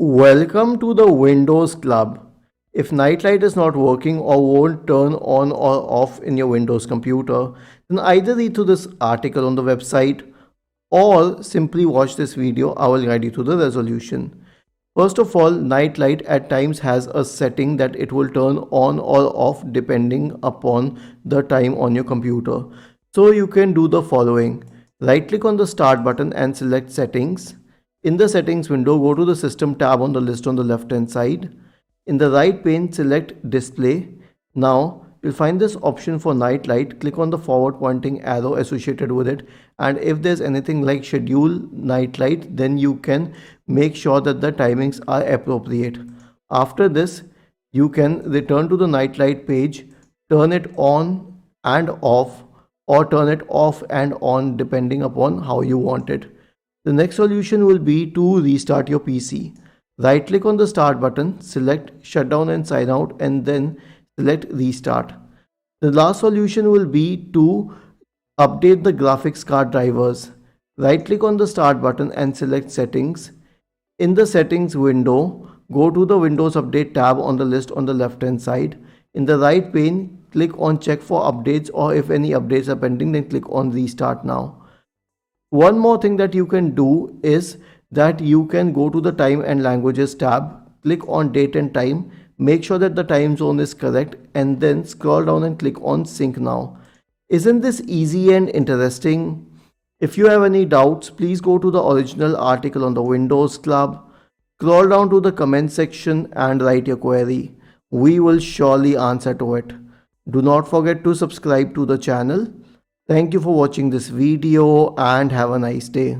Welcome to the Windows Club. If nightlight is not working or won't turn on or off in your Windows computer, then either read through this article on the website or simply watch this video. I will guide you to the resolution. First of all, nightlight at times has a setting that it will turn on or off depending upon the time on your computer. So you can do the following. Right click on the start button and select settings. In the settings window, go to the system tab on the list on the left hand side. In the right pane, select display. Now you'll find this option for night light. Click on the forward pointing arrow associated with it, and if there's anything like schedule night light, then you can make sure that the timings are appropriate. After this, you can return to the night light page, turn it on and off, or turn it off and on depending upon how you want it. The next solution will be to restart your PC. Right click on the start button, select shutdown and sign out, and then select restart. The last solution will be to update the graphics card drivers. Right click on the start button and select settings. In the settings window, go to the Windows Update tab on the list on the left hand side. In the right pane, click on check for updates, or if any updates are pending, then click on restart now. One more thing that you can do is that you can go to the time and languages tab, click on date and time, make sure that the time zone is correct, and then scroll down and click on sync now. Isn't this easy and interesting? If you have any doubts, please go to the original article on the Windows Club, scroll down to the comment section and write your query. We will surely answer to it. Do not forget to subscribe to the channel. Thank you for watching this video and have a nice day.